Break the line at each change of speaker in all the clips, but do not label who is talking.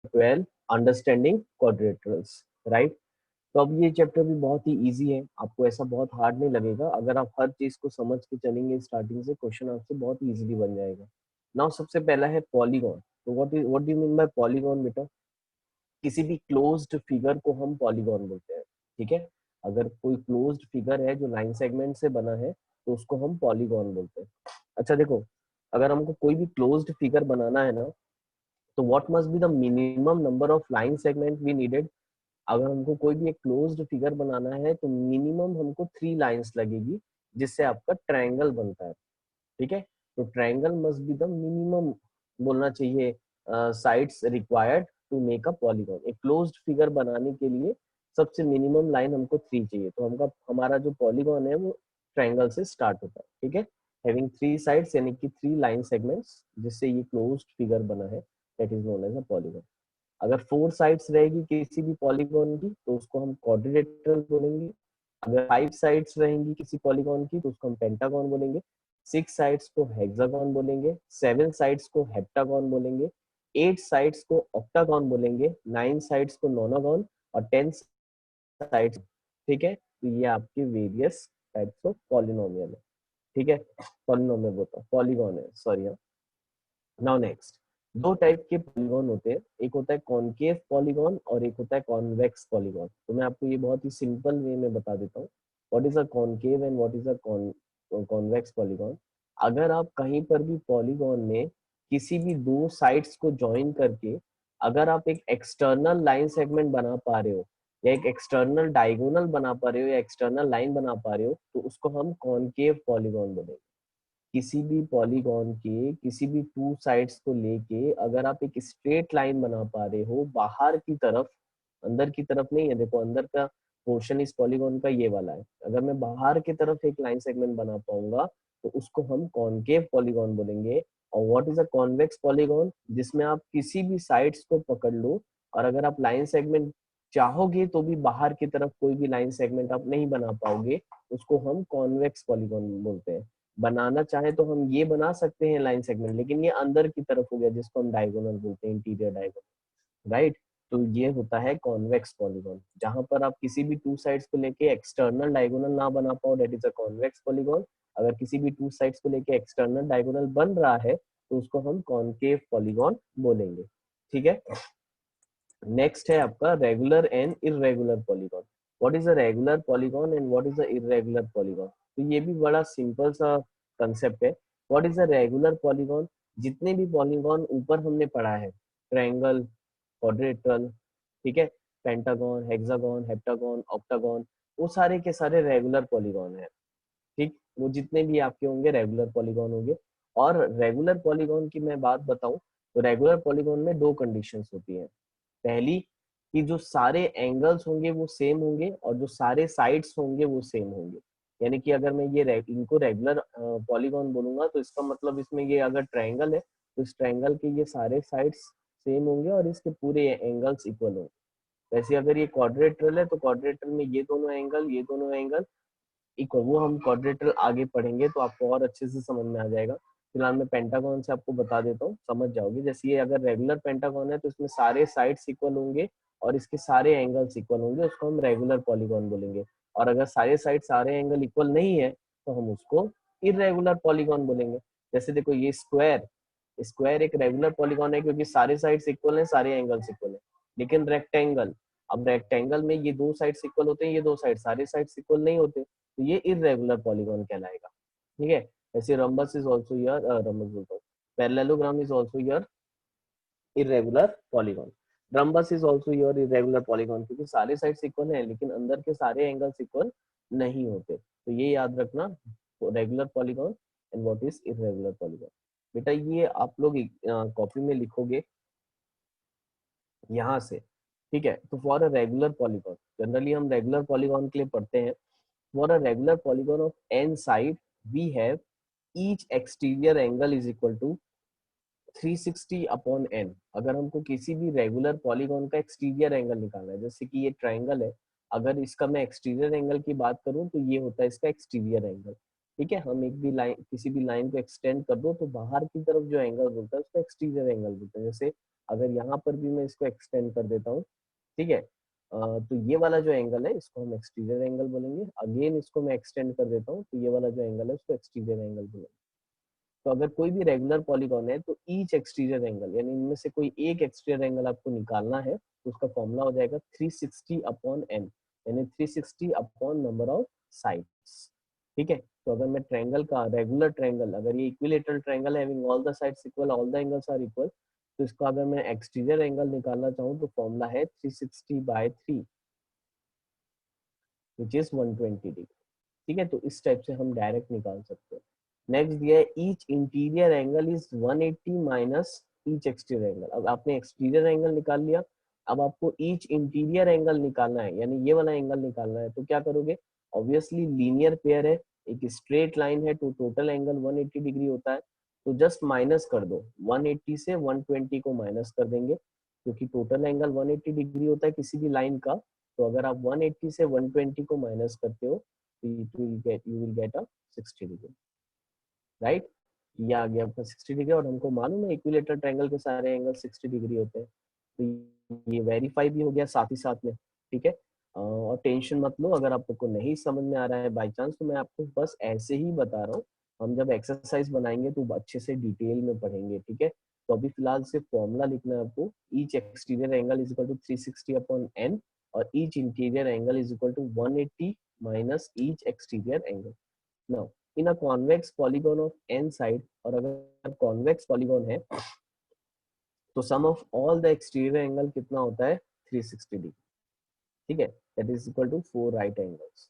12 understanding quadrilaterals, right. तो अब ये चैप्टर भी बहुत ही इजी है, आपको ऐसा बहुत हार्ड नहीं लगेगा। अगर आप हर चीज को समझ के चलेंगे स्टार्टिंग से, क्वेश्चन आपसे बहुत इजीली बन जाएगा। नाउ सबसे पहला है पॉलीगॉन। तो what do you mean by polygon बेटा? किसी भी क्लोज्ड फिगर को हम पॉलीगॉन बोलते हैं, ठीक है। अगर कोई क्लोज्ड फिगर है जो लाइन सेगमेंट से बना है तो उसको हम पॉलीगॉन बोलते हैं। अच्छा देखो, अगर हमको कोई भी क्लोज्ड फिगर बनाना है ना, तो what must be the minimum number of line segment we needed. अगर हमको कोई भी एक क्लोज्ड फिगर बनाना है तो मिनिमम हमको 3 लाइंस लगेगी, जिससे आपका ट्रायंगल बनता है, ठीक है। तो triangle must be the minimum, बोलना चाहिए sides required to make a polygon. एक क्लोज्ड फिगर बनाने के लिए सबसे मिनिमम लाइन हमको 3 चाहिए, तो हमारा जो पॉलीगॉन है वो ट्रायंगल से स्टार्ट होता है, ठीक है। हैविंग 3 साइड्स यानी कि 3 लाइन सेगमेंट्स, जिससे ये क्लोज्ड फिगर बना है, that is known as a polygon. अगर 4 साइड्स रहेगी किसी भी पॉलीगॉन की तो उसको हम क्वाड्रिलेटरल बोलेंगे। अगर 5 साइड्स रहेंगी किसी पॉलीगॉन की तो उसको हम पेंटागन बोलेंगे। 6 साइड्स को हेक्सागन बोलेंगे। 7 साइड्स को हेप्टागन बोलेंगे। 8 साइड्स को ऑक्टागन बोलेंगे। 9 साइड्स को नोनागन और 10 साइड्स, ठीक है। तो ये आपके वेरियस टाइप्स ऑफ पॉलिनोमियल है, ठीक है। पॉलिनोमियल बोलता हूँ, पॉलीगॉन है, सॉरी। नाउ नेक्स्ट, दो टाइप के पॉलीगॉन होते हैं, एक होता है कॉनकेव पॉलीगॉन और एक होता है कॉन्वेक्स पॉलीगॉन। तो मैं आपको ये बहुत ही सिंपल वे में बता देता हूँ, what is a concave and what is a convex polygon. अगर आप कहीं पर भी पॉलीगॉन में किसी भी दो साइड्स को ज्वाइन करके अगर आप एक एक्सटर्नल लाइन सेगमेंट बना पा रहे हो, या एक एक्सटर्नल डायगोनल बना पा रहे हो, या एक्सटर्नल लाइन बना पा रहे हो, तो उसको हम कॉनकेव पॉलीगॉन बोलेंगे। किसी भी पॉलीगॉन के किसी भी टू साइड्स को लेके अगर आप एक स्ट्रेट लाइन बना पा रहे हो बाहर की तरफ, अंदर की तरफ नहीं है, देखो अंदर का पोर्शन इस पॉलीगॉन का ये वाला है, अगर मैं बाहर की तरफ एक लाइन सेगमेंट बना पाऊंगा तो उसको हम कॉनकेव पॉलीगॉन बोलेंगे। और what is a convex polygon, जिसमें आप किसी भी साइड्स को पकड़ लो और अगर आप लाइन सेगमेंट चाहोगे तो भी बाहर की तरफ कोई भी लाइन सेगमेंट आप नहीं बना पाओगे, उसको हम कॉन्वेक्स पॉलीगॉन बोलते हैं। बनाना चाहे तो हम ये बना सकते हैं लाइन सेगमेंट, लेकिन ये अंदर की तरफ हो गया जिसको हम डायगोनल बोलते हैं, इंटीरियर डायगोनल, राइट। तो ये होता है कॉन्वेक्स पॉलीगॉन, जहां पर आप किसी भी टू साइड्स को लेके एक्सटर्नल डायगोनल ना बना पाओ, that is a convex polygon. अगर किसी भी टू साइड्स को लेके एक्सटर्नल डायगोनल बन रहा है तो उसको हम कॉनकेव पॉलीगॉन बोलेंगे, ठीक है। नेक्स्ट है आपका regular and irregular polygon. What is a regular polygon and what is a irregular polygon? तो ये भी बड़ा सिंपल सा कंसेप्ट है। What is a regular polygon? जितने भी पॉलीगॉन ऊपर हमने पढ़ा है, ट्रायंगल, क्वाड्रिलेटरल, ठीक है, पेंटागन, हेक्सागन, हेप्टागन, ऑक्टागन, वो सारे के सारे रेगुलर पॉलीगॉन है, ठीक। वो जितने भी आपके होंगे रेगुलर पॉलीगॉन होंगे। और रेगुलर पॉलीगॉन की मैं बात बताऊं तो रेगुलर पॉलीगॉन में दो कंडीशंस होती हैं। पहली, कि जो सारे एंगल्स होंगे वो सेम होंगे और जो सारे साइड्स होंगे वो सेम होंगे। यानी कि अगर मैं इनको रेगुलर पॉलीगॉन बोलूंगा तो इसका मतलब इसमें ये अगर ट्रायंगल है तो इस ट्रायंगल के ये सारे साइड्स सेम होंगे और इसके पूरे एंगल्स इक्वल होंगे। वैसे अगर ये क्वाड्रिलेटरल है तो क्वाड्रिलेटरल में ये दोनों एंगल इक्वल, वो हम क्वाड्रेटर आगे पढ़ेंगे तो आपको और अच्छे से समझ में आ जाएगा। फिलहाल मैं पेंटागन से आपको बता देता हूँ, समझ जाओगे। जैसे ये अगर रेगुलर पेंटागन है तो इसमें सारे साइड्स इक्वल होंगे और इसके सारे एंगल्स इक्वल होंगे, उसको हम रेगुलर पॉलीगॉन बोलेंगे। और अगर सारे साइड सारे एंगल इक्वल नहीं है तो हम उसको इरेगुलर पॉलीगॉन बोलेंगे। जैसे देखो ये स्क्वायर, स्क्वायर एक रेगुलर पॉलीगॉन है क्योंकि सारे साइड्स इक्वल है, सारे एंगल्स इक्वल है। लेकिन रेक्टेंगल, अब रेक्टेंगल में ये दो साइड्स इक्वल होते हैं, ये दो साइड सारे साइड्स इक्वल नहीं होते, तो ये इरेगुलर पॉलीगॉन कहलाएगा, ठीक है। ऐसे rhombus is also your rhombus बोलता हूँ, parallelogram is also your irregular polygon. Rhombus is also your irregular polygon, क्योंकि सारे साइड्स इक्वल हैं लेकिन अंदर के सारे एंगल्स इक्वल नहीं होते, तो ये याद रखना, regular polygon and what is irregular polygon. बेटा ये आप लोग कॉपी में लिखोगे यहाँ से, ठीक है। तो for a regular polygon, generally हम रेगुलर पॉलीगॉन के लिए पढ़ते हैं, for a regular polygon of n side we have each exterior angle is equal to 360 upon n। अगर हमको किसी भी रेगुलर पॉलीगॉन का एक्सटीरियर एंगल निकालना है, जैसे कि ये ट्रायंगल है, अगर इसका मैं एक्सटीरियर एंगल की बात करूं तो ये होता है इसका एक्सटीरियर एंगल, ठीक है। हम एक भी लाइन, किसी भी लाइन को एक्सटेंड कर दो तो बाहर की तरफ जो एंगल होता है उसका एक्सटीरियर एंगल बोलते हैं। जैसे अगर यहाँ पर भी मैं इसको एक्सटेंड कर देता हूँ, ठीक है, तो ये वाला जो एंगल है इसको हम एक्सटीरियर एंगल बोलेंगे। अगेन इसको मैं एक्सटेंड कर देता हूँ, तो ये वाला जो एंगल है उसको एक्सटीरियर एंगल बोलेंगे। तो अगर कोई भी रेगुलर पॉलीगॉन है तो ईच एक्सटीरियर एंगल, यानी इनमें से कोई एक एक्सटीरियर एंगल आपको निकालना है, तो उसका फॉर्मूला हो जाएगा 360 अपॉन n, यानी 360 अपॉन नंबर ऑफ साइड्स। ठीक है, तो अगर मैं ट्रायंगल का, रेगुलर ट्रायंगल, अगर ये इक्विलेटरल ट्रायंगल है having all the sides equal, all the angles are equal, तो इसका अगर मैं एक्सटीरियर एंगल निकालना चाहूँ तो फॉर्मूला है 360/3 विच इज 120 डिग्री। ठीक है, तो इस टाइप से हम डायरेक्ट निकाल सकते हैं। नेक्स्ट दिया है each interior angle is 180 minus each exterior angle. अब आपने एक्सटीरियर एंगल निकाल लिया, अब आपको ईच इंटीरियर एंगल निकालना है, यानी ये वाला एंगल निकालना है, तो क्या करोगे, ऑब्वियसली लीनियर पेयर है, एक स्ट्रेट लाइन है, तो टोटल एंगल 180 डिग्री होता है, तो जस्ट माइनस कर दो, 180 से 120 को माइनस कर देंगे, क्योंकि टोटल एंगल 180 डिग्री होता है किसी भी लाइन का। तो अगर आप 180 से 120 को माइनस करते हो, you will get a 60 degree, right. ये आ गया आपका 60 डिग्री, और हमको मालूम है इक्विलेटरल ट्रायंगल के सारे एंगल 60 डिग्री होते हैं, तो ये वेरीफाई भी हो गया साथ ही साथ में। ठीक है, और टेंशन मत लो, अगर आपको नहीं समझ में आ रहा है बाई चांस, तो मैं आपको बस ऐसे ही बता रहा हूँ, हम जब एक्सरसाइज बनाएंगे तो अच्छे से डिटेल में पढ़ेंगे। ठीक है, तो अभी फिलहाल सिर्फ फॉर्मूला लिखना है आपको, each exterior angle is equal to 360 upon n, और each interior angle is equal to 180 minus each exterior angle. Now in a convex polygon of n side, और अगर कॉन्वेक्स पॉलीगॉन है तो sum of all the exterior angle कितना होता है, 360 degree. ठीक है, that is equal to 4 right angles.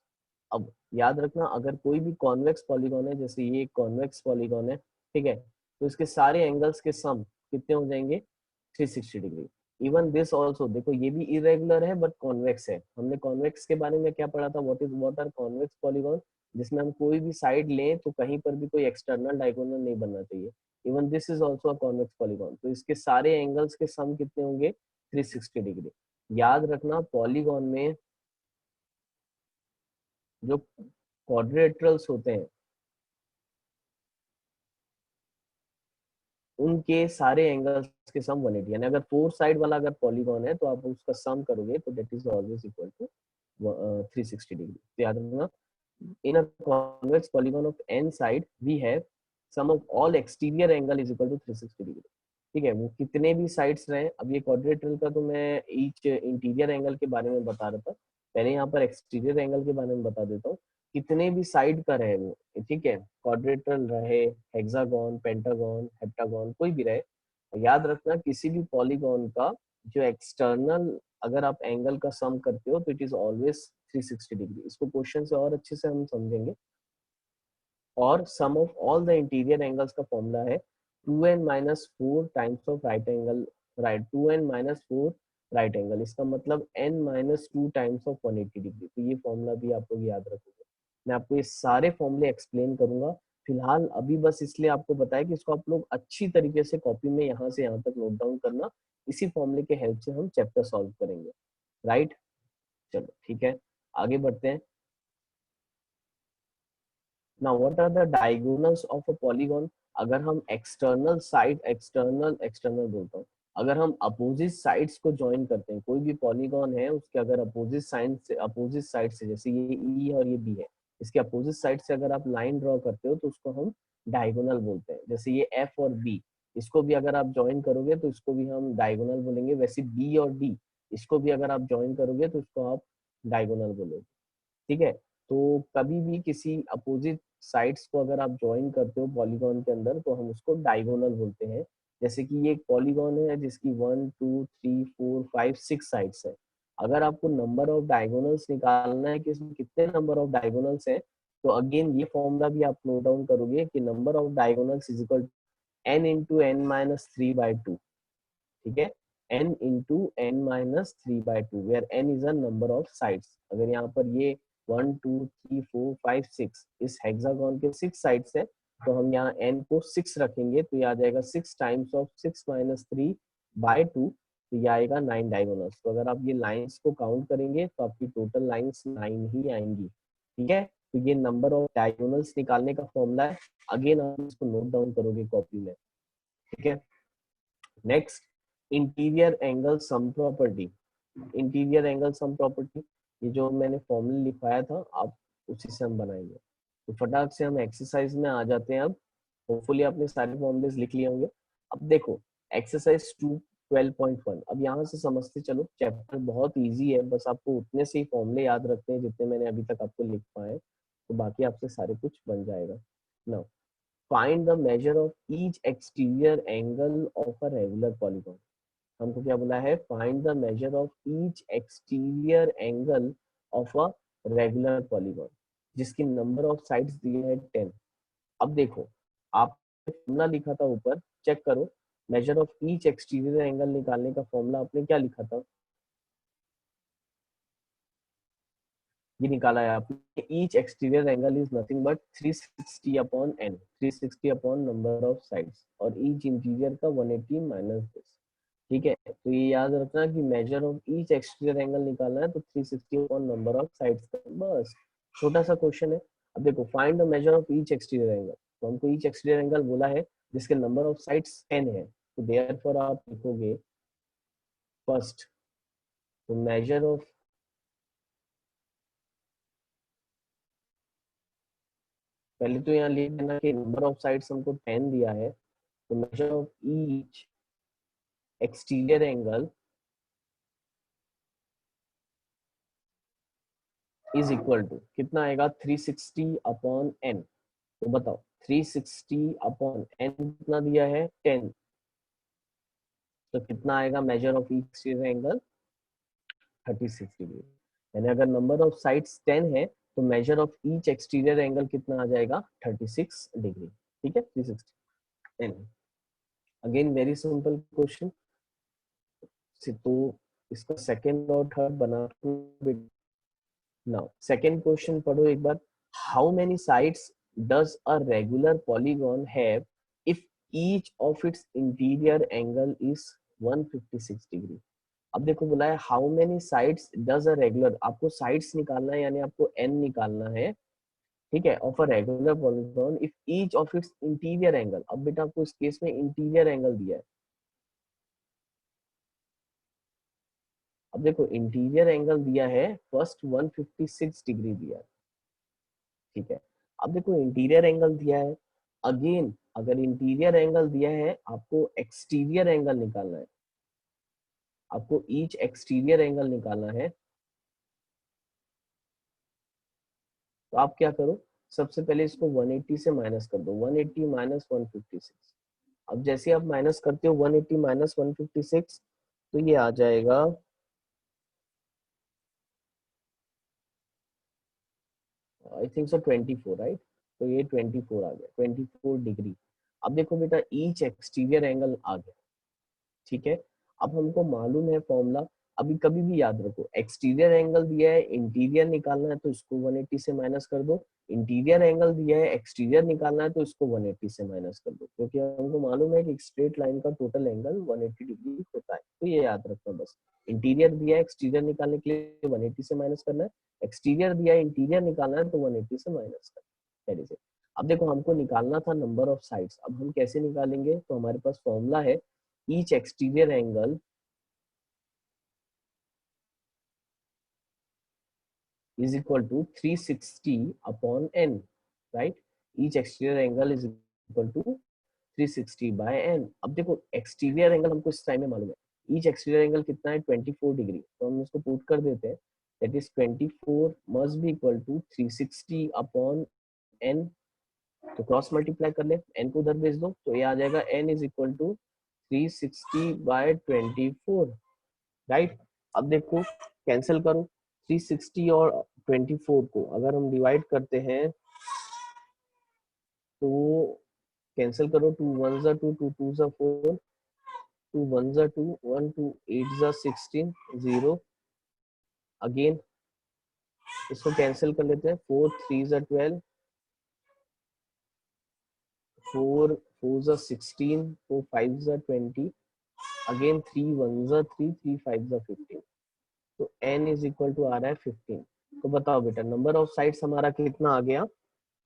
अब याद रखना, अगर कोई भी कॉन्वेक्स पॉलीगॉन है, जैसे ये कॉन्वेक्स पॉलीगॉन है, ठीक है, तो इसके सारे एंगल्स के सम कितने हो जाएंगे, 360 डिग्री। इवन दिस ऑल्सो, देखो ये भी इरेगुलर है बट कॉन्वेक्स है। हमने कॉन्वेक्स के बारे में क्या पढ़ा था, व्हाट आर कॉन्वेक्स पॉलीगॉन, जिसमें हम कोई भी साइड लें तो कहीं पर भी कोई एक्सटर्नल डायगोनल नहीं बनना चाहिए। Even this is also a convex polygon, तो इसके सारे एंगल्स के सम कितने होंगे, 360 डिग्री। याद रखना पॉलीगॉन में जो क्वाड्रेटरल्स होते हैं उनके सारे एंगल्स के सम 180, यानी अगर फोर साइड वाला अगर पॉलीगॉन है तो आप उसका सम करोगे तो that is always equal to 360 degree. तो याद रखना, in a convex polygon of N side we have sum of all exterior angle is equal to 360 degree. ठीक है, वो कितने भी साइड्स रहे, अब ये क्वाड्रेटरल का तो मैं ईच इंटीरियर एंगल के बारे में बता रहा था, पहले यहाँ पर एक्सटीरियर एंगल के बारे में बता देता हूँ, कितने भी साइड का रहे वो, ठीक है, क्वाड्रेटरल रहे, हेक्सागोन, पेंटागोन, हेप्टागोन, कोई भी रहे, याद रखना किसी भी पॉलीगॉन का जो एक्सटर्नल अगर आप एंगल का सम करते हो तो इट इज ऑलवेज 360 डिग्री। इसको क्वेश्चन से और अच्छे से हम समझेंगे। और sum of all the interior angles का फॉर्मूला है 2n minus 4 times of right angle, right, 2n minus 4 right angle, इसका मतलब n minus 2 times of 180 degree. तो ये फॉर्मूला भी आप लोग याद रखोगे, मैं आपको ये सारे फॉर्मूले एक्सप्लेन करूंगा। फिलहाल अभी बस इसलिए आपको बताया कि इसको आप लोग अच्छी तरीके से कॉपी में यहाँ से यहाँ तक नोट डाउन करना, इसी फॉर्मूले के हेल्प से हम चैप्टर सॉल्व करेंगे, राइट। चलो ठीक है, आगे बढ़ते हैं। Now what are the diagonals of a polygon? अगर हम एक्सटर्नल साइड, एक्सटर्नल बोलता हूँ, अगर हम अपोजिट साइड्स को ज्वाइन करते हैं, कोई भी पॉलीगॉन है उसके अगर अपोजिट साइड से जैसे ये ई और ये बी है, इसके अपोजिट साइड से अगर आप लाइन ड्रॉ करते हो तो उसको हम डायगोनल बोलते हैं। जैसे ये एफ और बी, इसको भी अगर आप ज्वाइन करोगे तो इसको भी हम डायगोनल बोलेंगे। वैसे बी और डी, इसको भी अगर आप ज्वाइन करोगे तो इसको आप डायगोनल बोलोगे। ठीक है, तो कभी भी किसी अपोजिट साइड्स को अगर आप ज्वाइन करते हो पॉलीगॉन के अंदर तो हम उसको डायगोनल बोलते हैं। जैसे कि ये एक पॉलीगॉन है जिसकी 1 2 3 4 5 6 साइड्स है, अगर आपको नंबर ऑफ डायगोनल्स निकालना है कि इसमें कितने नंबर ऑफ डायगोनल्स है, तो अगेन ये फॉर्मूला भी आप नोट डाउन करोगे कि number of diagonals is equal n into n minus 3/2। ठीक है, n into n minus 3/2 where n is a number of sides. अगर यहाँ पर ये 1 2 3 4 5 6 इस हेक्सागोन के 6 साइड्स है, तो हम यहाँ n को 6 रखेंगे, तो ये आ जाएगा 6 टाइम्स ऑफ 6 माइनस 3/2, तो ये आएगा 9 डायगोनल्स। तो अगर आप ये लाइंस को काउंट करेंगे तो आपकी टोटल लाइंस 9 ही आएंगी। ठीक है, तो ये नंबर ऑफ डायगोनल्स निकालने का फॉर्मूला है, अगेन आप इसको नोट डाउन करोगे कॉपी में। ठीक है, next interior angle sum property, interior angle sum property, ये जो मैंने फॉर्मूला लिखवाया था आप उसी से हम बनाएंगे। तो फटाक से हम एक्सरसाइज में आ जाते हैं अब। होपफुली आपने सारे फॉर्मूलेस लिख लिए होंगे। अब देखो एक्सरसाइज 2 12.1, अब यहाँ से समझते चलो, चैप्टर बहुत इजी है, बस आपको उतने से ही फॉर्मूले याद रखते हैं जितने मैंने अभी तक आपको लिख पाए, तो बाकी आपसे सारे कुछ बन जाएगा। Now find the major of each exterior angle of a regular polygon. हमको क्या बोला है, find the major of each exterior angle of a regular polygon जिसकी नंबर ऑफ साइड्स दिए हैं 10। अब देखो आपने फॉर्मूला लिखा था ऊपर, चेक करो, major of each exterior angle निकालने का फॉर्मूला आपने क्या लिखा था, ये निकाला है आपने, each exterior angle is nothing but 360 upon n, 360 upon number of sides, और ईच इंटीरियर का 180 माइनस दिस। ठीक है, तो ये याद रखना कि major of each exterior angle निकालना है तो 360 अपॉन नंबर ऑफ साइड्स का, बस छोटा सा क्वेश्चन है। अब देखो find the major of each exterior angle, तो हमको ईच एक्सटीरियर एंगल बोला है जिसके नंबर ऑफ साइड्स 10 है, तो देयरफॉर आप लिखोगे फर्स्ट, तो मेजर ऑफ, पहले तो यहाँ लिख देना कि नंबर ऑफ साइड्स हमको 10 दिया है, तो measure of each exterior angle is equal to कितना आएगा, 360 अपॉन एन। तो बताओ 360 अपॉन एन कितना दिया है, 10, तो कितना आएगा measure of each exterior angle, 36 degree. यानी अगर नंबर ऑफ साइड्स 10 है तो measure of each exterior angle कितना आ जाएगा, 36 डिग्री। ठीक है, 360 n. Again very simple question, तो इसका सेकेंड और थर्ड बना, नाउ सेकेंड क्वेश्चन पढ़ो एक बार, how many sides does a regular polygon have if each of its interior angle is 156 degree. अब देखो बोला है how many sides does a regular, आपको साइड्स निकालना है यानी आपको एन निकालना है, ठीक है, of a regular polygon if each of its interior angle. अब बेटा आपको इस केस में इंटीरियर एंगल दिया है, अब देखो इंटीरियर एंगल दिया है फर्स्ट 156 डिग्री दिया है, ठीक है। अब देखो इंटीरियर एंगल दिया है, अगेन अगर इंटीरियर एंगल दिया है आपको एक्सटीरियर एंगल निकालना है, आपको ईच एक्सटीरियर एंगल निकालना है, तो आप क्या करो, सबसे पहले इसको 180 से माइनस कर दो, 180 माइनस 156। अब जैसे आप माइनस करते हो 180 माइनस 156, तो ये आ जाएगा, आई थिंक सो 24, राइट, तो ये 24 आ गया, 24 डिग्री। अब देखो बेटा ईच एक्सटीरियर एंगल आ गया, ठीक है। अब हमको मालूम है फॉर्मूला, अभी कभी भी याद रखो, एक्सटीरियर एंगल दिया है इंटीरियर निकालना है तो इसको 180 से माइनस कर दो, इंटीरियर एंगल दिया है एक्सटीरियर निकालना है तो इसको 180 से माइनस कर दो, क्योंकि हमको मालूम है कि स्ट्रेट लाइन का टोटल एंगल 180 डिग्री होता है, तो ये याद रखना बस। इंटीरियर दिया है एक्सटीरियर निकालने के लिए 180 से माइनस करना है, एक्सटीरियर दिया है इंटीरियर निकालना है तो 180 से माइनस करना है। अब देखो हमको निकालना था नंबर ऑफ साइड्स, अब हम कैसे निकालेंगे, तो हमारे पास फॉर्मूला है each exterior angle is equal to 360 upon n, right? Each exterior angle is equal to 360 by n। अब देखो एक्सटीरियर एंगल हमको इस टाइम में मालूम है, ईच एक्सटीरियर एंगल कितना है 24 डिग्री, तो हम इसको पुट कर देते हैं, that is 24 must be equal to 360 upon n, तो क्रॉस मल्टीप्लाई कर ले, n को उधर भेज दो तो ये आ जाएगा n is equal to 360 by 24, right. अब देखो कैंसिल करो, 360 और 24 को अगर हम डिवाइड करते हैं तो कैंसिल करो, 2 1 जा 2, 2 2 जा 4, 2 1 जा 2, 1 2 8 जा 16, 0, अगेन इसको कैंसिल कर लेते हैं, 4 3 जा 12, 4 4 जा 16, 4 5 जा 20, अगेन 3 1 जा 3, 3 5 जा 15, तो n इज इक्वल टू आ रहा है 15। तो बताओ बेटा नंबर ऑफ साइड्स हमारा कितना आ गया,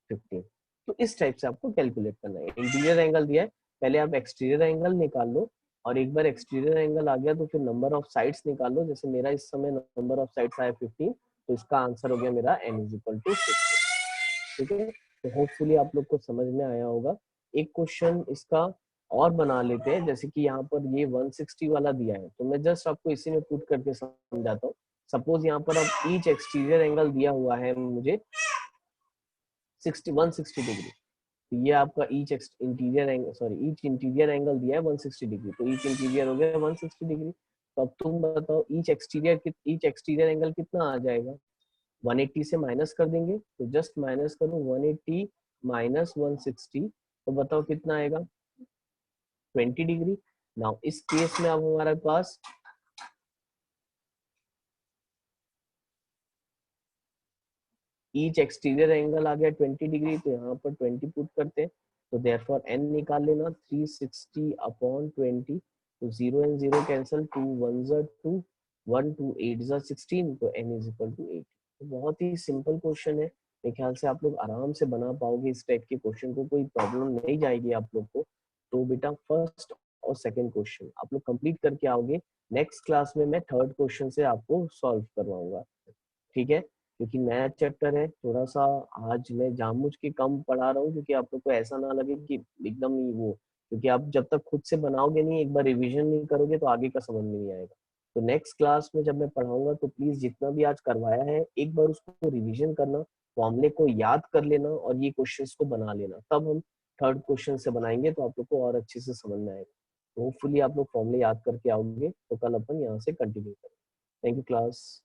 15। तो इस टाइप से आपको कैलकुलेट करना है, इंटीरियर एंगल दिया है, पहले आप एक्सटीरियर एंगल निकाल लो, और एक बार एक्सटीरियर एंगल आ गया तो फिर नंबर ऑफ साइड्स निकालो। जैसे मेरा इस समय नंबर ऑफ साइड्स आया 15, तो इसका आंसर हो गया मेरा n इज इक्वल टू 15। ठीक है, तो होपफुली आप लोग को समझ में आया होगा। एक क्वेश्चन इसका और बना लेते हैं, जैसे कि यहाँ पर ये 160 वाला दिया है, तो मैं जस्ट आपको इसी में पुट करके समझाता हूँ। सपोज यहाँ पर अब ईच एक्सटीरियर एंगल दिया हुआ है मुझे 160 डिग्री, तो ये आपका each interior angle, sorry each interior angle दिया है 160 डिग्री, तो ईच इंटीरियर हो गया 160 डिग्री। तो अब तुम बताओ ईच एक्सटीरियर एंगल कितना आ जाएगा। 180 से माइनस कर देंगे, तो जस्ट माइनस करो 180 माइनस 160, तो बताओ कितना आएगा 20 डिग्री। नाउ इस केस में अब हमारे पास ईच एक्सटीरियर एंगल आ गया 20 डिग्री, तो यहाँ पर 20 पुट करते हैं, तो देयरफॉर n निकाल लेना 360 अपॉन 20, तो 0 एंड 0 कैंसिल, 2 1 ज़ा 2, 1 2 8 ज़ा 16, तो n इज इक्वल टू 8। तो बहुत ही सिंपल क्वेश्चन है, मेरे ख्याल से आप लोग आराम से बना पाओगे इस टाइप के क्वेश्चन को, कोई प्रॉब्लम नहीं जाएगी आप लोग को। तो बेटा फर्स्ट और सेकंड क्वेश्चन आप लोग कंप्लीट करके आओगे, नेक्स्ट क्लास में मैं थर्ड क्वेश्चन से आपको सॉल्व करवाऊंगा। ठीक है, क्योंकि नया चैप्टर है, थोड़ा सा आज मैं जानबूझ के कम पढ़ा रहा हूँ, क्योंकि आप लोग को ऐसा ना लगे कि एकदम ही वो, क्योंकि आप जब तक खुद से बनाओगे नहीं, एक बार रिवीजन नहीं करोगे तो आगे का समझ में नहीं आएगा। तो नेक्स्ट क्लास में जब मैं पढ़ाऊंगा तो प्लीज जितना भी आज करवाया है एक बार उसको रिवीजन करना, फॉर्मूले को याद कर लेना और ये क्वेश्चंस को बना लेना, तब हम थर्ड क्वेश्चन से बनाएंगे तो आप लोग को और अच्छे से समझ में आएगा। तो होपफुली आप लोग फॉर्मूले याद करके आओगे, तो कल अपन यहाँ से कंटिन्यू करेंगे। Thank you class.